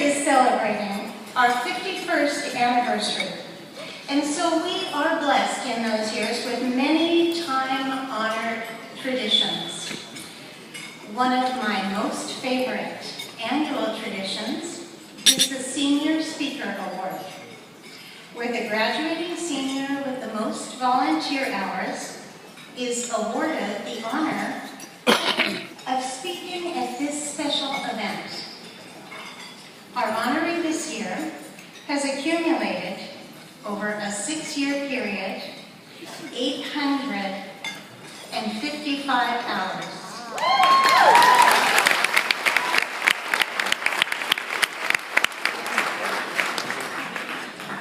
is celebrating our 51st anniversary. And so we are blessed in those years with many time-honored traditions. One of my most favorite annual traditions is the Senior Speaker Award, where the graduating senior with the most volunteer hours is awarded the honor of speaking at this special event. Our honoree this year has accumulated over a 6-year period 855 hours.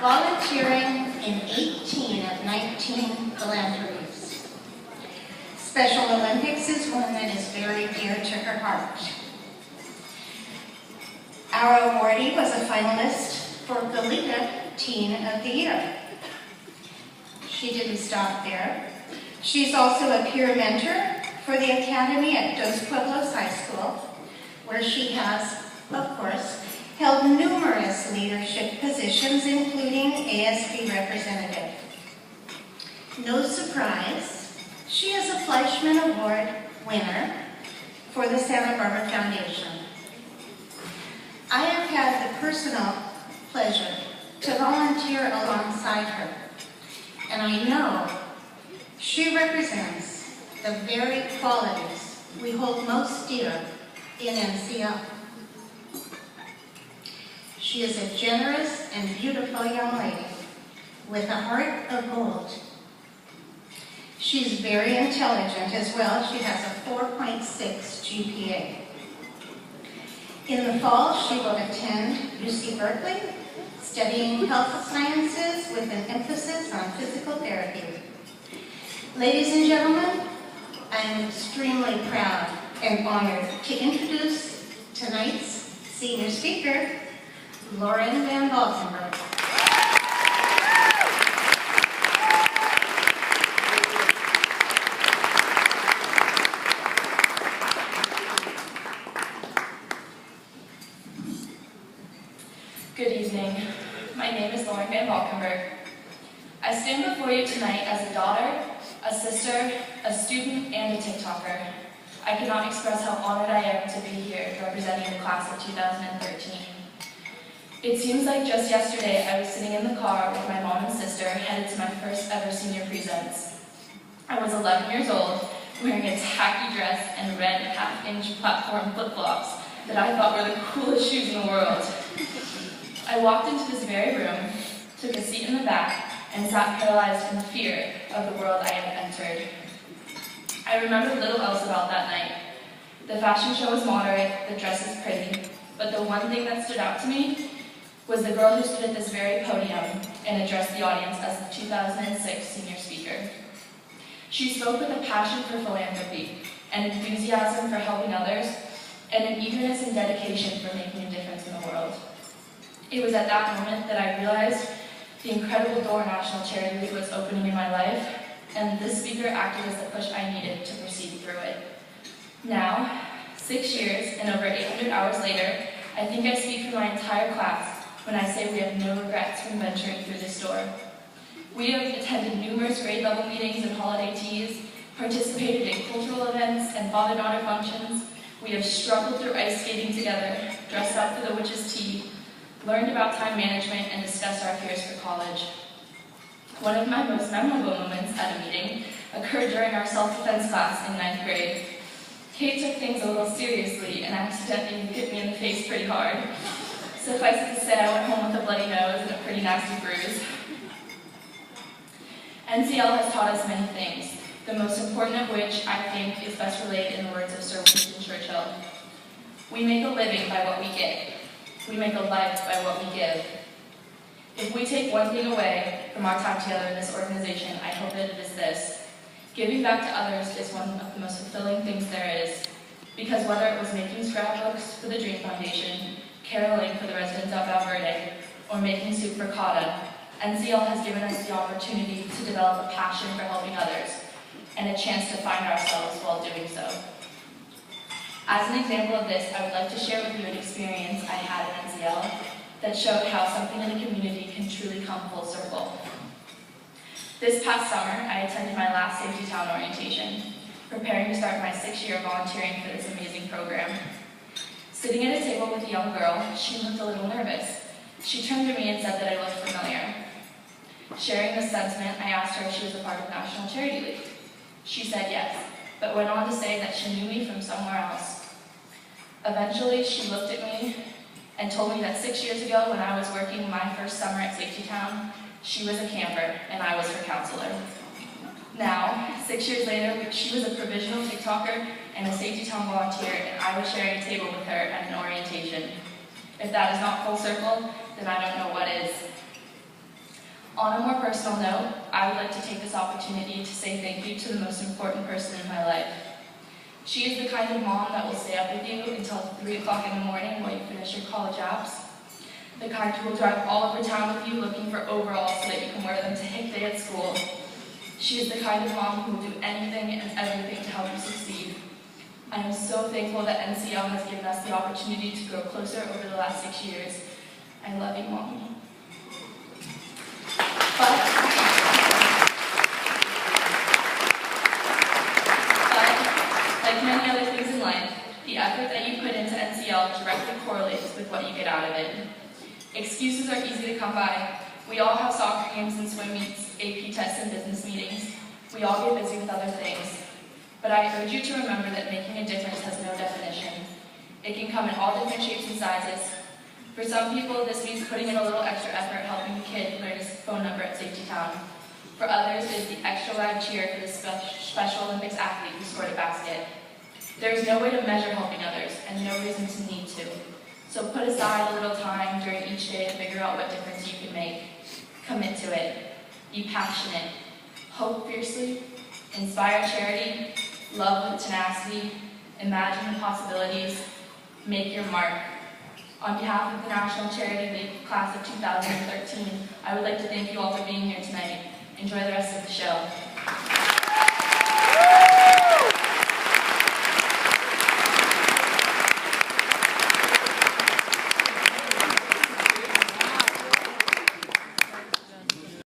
Volunteering in 18 of 19 philanthropies. Special Olympics is one that is very dear to her heart. Our awardee was a finalist for Galita Teen of the Year. She didn't stop there. She's also a peer mentor for the Academy at Dos Pueblos High School, where she has, of course, held numerous leadership positions, including ASB representative. No surprise, she is a Fleischman Award winner for the Santa Barbara Foundation. I have had the personal pleasure to volunteer alongside her, and I know she represents the very qualities we hold most dear in NCL. She is a generous and beautiful young lady with a heart of gold. She's very intelligent as well. She has a 4.6 GPA. In the fall, she will attend UC Berkeley, studying health sciences with an emphasis on physical therapy. Ladies and gentlemen, I am extremely proud and honored to introduce tonight's senior speaker, Lauren VanValkenburgh. Good evening. My name is Lauren VanValkenburgh. I stand before you tonight as a daughter, a sister, a student, and a TikToker. I cannot express how honored I am to be here representing the class of 2013. It seems like just yesterday I was sitting in the car with my mom and sister headed to my first ever senior presents. I was 11 years old, wearing a tacky dress and red half-inch platform flip-flops that I thought were the coolest shoes in the world. I walked into this very room, took a seat in the back, and sat paralyzed in fear of the world I had entered. I remember little else about that night. The fashion show was moderate, the dress was pretty, but the one thing that stood out to me was the girl who stood at this very podium and addressed the audience as the 2006 senior speaker. She spoke with a passion for philanthropy, an enthusiasm for helping others, and an eagerness and dedication for making a difference in the world. It was at that moment that I realized the incredible door National Charity Week was opening in my life, and this speaker acted as the push I needed to proceed through it. Now, 6 years and over 800 hours later, I think I speak for my entire class when I say we have no regrets from venturing through this door. We have attended numerous grade level meetings and holiday teas, participated in cultural events and father-daughter functions. We have struggled through ice skating together, dressed up for the witch's tea, learned about time management, and discussed our fears for college. One of my most memorable moments at a meeting occurred during our self-defense class in 9th grade. Kate took things a little seriously and accidentally hit me in the face pretty hard. Suffice it to say, I went home with a bloody nose and a pretty nasty bruise. NCL has taught us many things, the most important of which I think is best relayed in the words of Sir Winston Churchill. We make a living by what we get. We make a life by what we give. If we take one thing away from our time together in this organization, I hope that it is this. Giving back to others is one of the most fulfilling things there is, because whether it was making scrapbooks for the Dream Foundation, caroling for the residents of Valverde, or making soup for Cata, NCL has given us the opportunity to develop a passion for helping others, and a chance to find ourselves while doing so. As an example of this, I would like to share with you an experience I had at NCL that showed how something in the community can truly come full circle. This past summer, I attended my last Safety Town orientation, preparing to start my 6th year volunteering for this amazing program. Sitting at a table with a young girl, she looked a little nervous. She turned to me and said that I looked familiar. Sharing this sentiment, I asked her if she was a part of National Charity League. She said yes, but went on to say that she knew me from somewhere else. Eventually, she looked at me and told me that 6 years ago, when I was working my first summer at Safety Town, she was a camper and I was her counselor. Now, 6 years later, she was a provisional TikToker and a Safety Town volunteer, and I was sharing a table with her at an orientation. If that is not full circle, then I don't know what is. On a more personal note, I would like to take this opportunity to say thank you to the most important person in my life. She is the kind of mom that will stay up with you until 3 o'clock in the morning while you finish your college apps. The kind who will drive all over town with you looking for overalls so that you can wear them to Hick Day at school. She is the kind of mom who will do anything and everything to help you succeed. I am so thankful that NCL has given us the opportunity to grow closer over the last 6 years. I love you, Mommy. But like many other things in life, the effort that you put into NCL directly correlates with what you get out of it. Excuses are easy to come by. We all have soccer games and swim meets, AP tests and business meetings. We all get busy with other things. But I urge you to remember that making a difference has no definition. It can come in all different shapes and sizes. For some people, this means putting in a little extra effort helping the kid learn his phone number at Safety Town. For others, it is the extra loud cheer for the Special Olympics athlete who scored a basket. There is no way to measure helping others, and no reason to need to. So put aside a little time during each day to figure out what difference you can make. Commit to it. Be passionate. Hope fiercely. Inspire charity. Love with tenacity. Imagine the possibilities. Make your mark. On behalf of the National Charity League Class of 2013, I would like to thank you all for being here tonight. Enjoy the rest of the show.